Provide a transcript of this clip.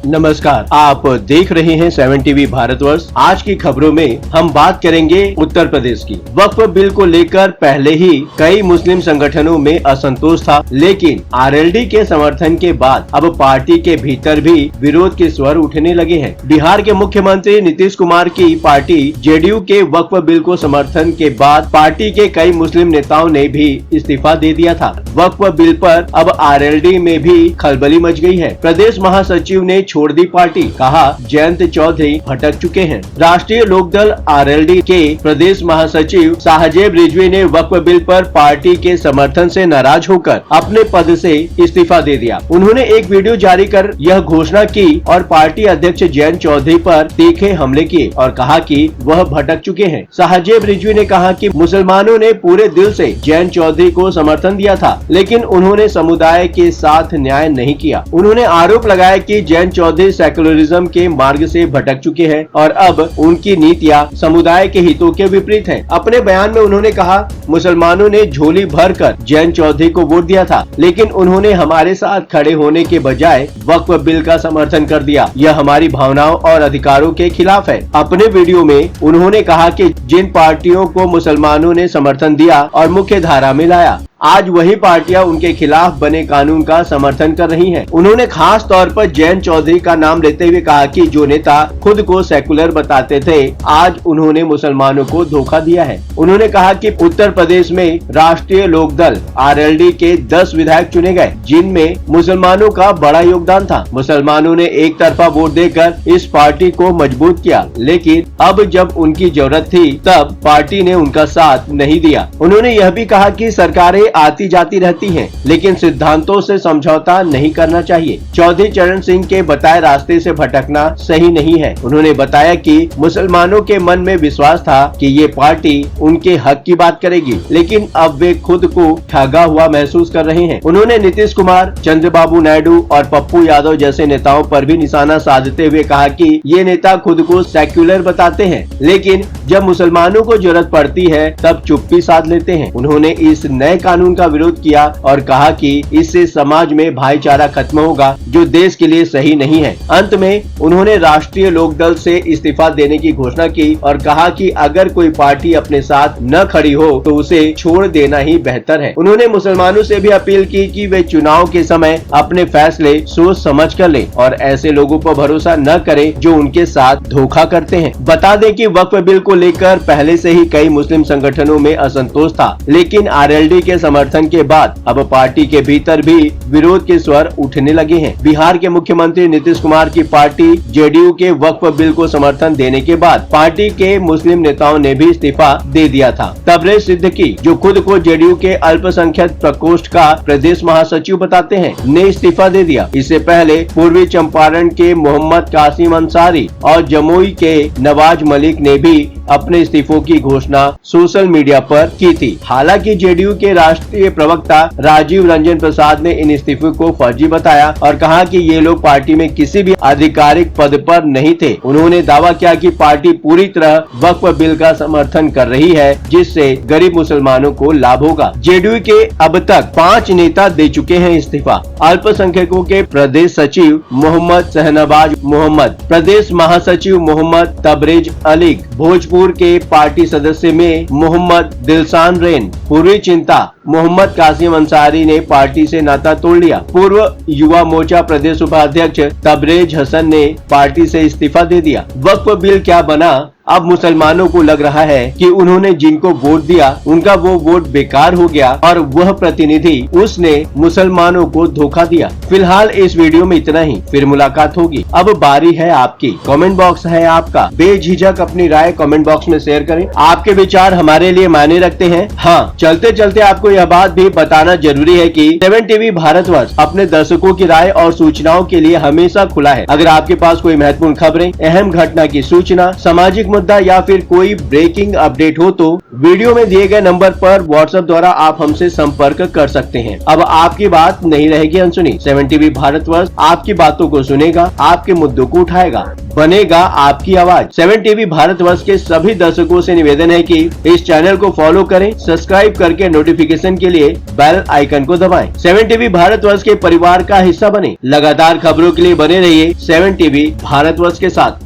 नमस्कार, आप देख रहे हैं 7 टीवी भारतवर्ष। आज की खबरों में हम बात करेंगे उत्तर प्रदेश की। वक्फ बिल को लेकर पहले ही कई मुस्लिम संगठनों में असंतोष था, लेकिन आरएलडी के समर्थन के बाद अब पार्टी के भीतर भी विरोध के स्वर उठने लगे हैं। बिहार के मुख्यमंत्री नीतीश कुमार की पार्टी जेडीयू के वक्फ बिल को समर्थन के बाद पार्टी के कई मुस्लिम नेताओं ने भी इस्तीफा दे दिया था। वक्फ बिल पर अब आरएलडी में भी खलबली मच गई है। प्रदेश महासचिव ने छोड़ दी पार्टी, कहा जयंत चौधरी भटक चुके हैं। राष्ट्रीय लोकदल आरएलडी के प्रदेश महासचिव साहजेब रिजवी ने वक्फ बिल पर पार्टी के समर्थन से नाराज होकर अपने पद से इस्तीफा दे दिया। उन्होंने एक वीडियो जारी कर यह घोषणा की और पार्टी अध्यक्ष जयंत चौधरी पर तीखे हमले किए और कहा कि वह भटक चुके हैं। साहजेब रिजवी ने कहा कि मुसलमानों ने पूरे दिल से जयंत चौधरी को समर्थन दिया था, लेकिन उन्होंने समुदाय के साथ न्याय नहीं किया। उन्होंने आरोप लगाया कि जयंत चौधरी सेकुलरिज्म के मार्ग से भटक चुके हैं और अब उनकी नीतियां समुदाय के हितों के विपरीत हैं। अपने बयान में उन्होंने कहा, मुसलमानों ने झोली भरकर जयंत चौधरी को वोट दिया था, लेकिन उन्होंने हमारे साथ खड़े होने के बजाय वक्फ बिल का समर्थन कर दिया। यह हमारी भावनाओं और अधिकारों के खिलाफ है। अपने वीडियो में उन्होंने कहा कि जिन पार्टियों को मुसलमानों ने समर्थन दिया और मुख्य धारा में लाया, आज वही पार्टियां उनके खिलाफ बने कानून का समर्थन कर रही हैं। उन्होंने खास तौर पर जयंत चौधरी का नाम लेते हुए कहा कि जो नेता खुद को सेकुलर बताते थे, आज उन्होंने मुसलमानों को धोखा दिया है। उन्होंने कहा कि उत्तर प्रदेश में राष्ट्रीय लोकदल आरएलडी के 10 विधायक चुने गए, जिनमें मुसलमानों का बड़ा योगदान था। मुसलमानों ने एक तरफा वोट देकर इस पार्टी को मजबूत किया, लेकिन अब जब उनकी जरूरत थी तब पार्टी ने उनका साथ नहीं दिया। उन्होंने यह भी कहा कि सरकारें आती जाती रहती हैं, लेकिन सिद्धांतों से समझौता नहीं करना चाहिए। चौधरी चरण सिंह के बताए रास्ते से भटकना सही नहीं है। उन्होंने बताया कि मुसलमानों के मन में विश्वास था कि ये पार्टी उनके हक की बात करेगी, लेकिन अब वे खुद को ठगा हुआ महसूस कर रहे हैं। उन्होंने नीतीश कुमार, चंद्रबाबू नायडू और पप्पू यादव जैसे नेताओं पर भी निशाना साधते हुए कहा कि ये नेता खुद को सेक्युलर बताते हैं, लेकिन जब मुसलमानों को जरूरत पड़ती है तब चुप्पी साध लेते हैं। उन्होंने इस नए कानून का विरोध किया और कहा कि इससे समाज में भाईचारा खत्म होगा, जो देश के लिए सही नहीं है। अंत में उन्होंने राष्ट्रीय लोकदल से इस्तीफा देने की घोषणा की और कहा कि अगर कोई पार्टी अपने साथ न खड़ी हो तो उसे छोड़ देना ही बेहतर है। उन्होंने मुसलमानों से भी अपील की कि वे चुनाव के समय अपने फैसले सोच समझ कर लें और ऐसे लोगों पर भरोसा न करें जो उनके साथ धोखा करते हैं। बता दें कि वक्फ बिल को लेकर पहले से ही कई मुस्लिम संगठनों में असंतोष था, लेकिन आरएलडी के समर्थन के बाद अब पार्टी के भीतर भी विरोध के स्वर उठने लगे हैं। बिहार के मुख्यमंत्री नीतीश कुमार की पार्टी जेडीयू के वक्फ बिल को समर्थन देने के बाद पार्टी के मुस्लिम नेताओं ने भी इस्तीफा दे दिया था। तबरेज सिद्दीकी, जो खुद को जेडीयू के अल्पसंख्यक प्रकोष्ठ का प्रदेश महासचिव बताते हैं, ने इस्तीफा दे दिया। इससे पहले पूर्वी चंपारण के मोहम्मद कासिम अंसारी और जमुई के नवाज मलिक ने भी अपने इस्तीफों की घोषणा सोशल मीडिया पर की थी। हालांकि जेडीयू के राष्ट्रीय प्रवक्ता राजीव रंजन प्रसाद ने इन इस्तीफों को फर्जी बताया और कहा कि ये लोग पार्टी में किसी भी आधिकारिक पद पर नहीं थे। उन्होंने दावा किया कि पार्टी पूरी तरह वक्फ बिल का समर्थन कर रही है, जिससे गरीब मुसलमानों को लाभ होगा। जेडीयू के अब तक 5 नेता दे चुके हैं इस्तीफा। अल्पसंख्यकों के प्रदेश सचिव मोहम्मद शहनवाज मोहम्मद, प्रदेश महासचिव मोहम्मद तबरेज अलीग, भोजपुर के पार्टी सदस्य में मोहम्मद दिलशान रेन, पूर्वी चिंता मोहम्मद कासिम अंसारी ने पार्टी से नाता तोड़ लिया। पूर्व युवा मोर्चा प्रदेश उपाध्यक्ष तबरेज हसन ने पार्टी से इस्तीफा दे दिया। वक्फ बिल क्या बना? अब मुसलमानों को लग रहा है कि उन्होंने जिनको वोट दिया उनका वो वोट बेकार हो गया और वह प्रतिनिधि उसने मुसलमानों को धोखा दिया। फिलहाल इस वीडियो में इतना ही, फिर मुलाकात होगी। अब बारी है आपकी, कमेंट बॉक्स है आपका। बेझिझक अपनी राय कमेंट बॉक्स में शेयर करें। आपके विचार हमारे लिए मायने रखते हैं। हाँ, चलते चलते आपको यह बात भी बताना जरूरी है कि 7 टीवी भारतवर्ष अपने दर्शकों की राय और सूचनाओं के लिए हमेशा खुला है। अगर आपके पास कोई महत्वपूर्ण खबरें, अहम घटना की सूचना, सामाजिक मुद्दा या फिर कोई ब्रेकिंग अपडेट हो तो वीडियो में दिए गए नंबर पर व्हाट्सएप द्वारा आप हमसे संपर्क कर सकते हैं। अब आपकी बात नहीं रहेगी अनसुनी। 7 टीवी भारतवर्ष आपकी बातों को सुनेगा, आपके मुद्दों को उठाएगा, बनेगा आपकी आवाज। 7 टीवी भारतवर्ष के सभी दर्शकों से निवेदन है कि इस चैनल को फॉलो करें, सब्सक्राइब करके नोटिफिकेशन नोटिफिकेशन के लिए बेल आइकन को दबाएं। 7 टीवी भारतवर्ष के परिवार का हिस्सा बने। लगातार खबरों के लिए बने रहिए 7 टीवी भारतवर्ष के साथ।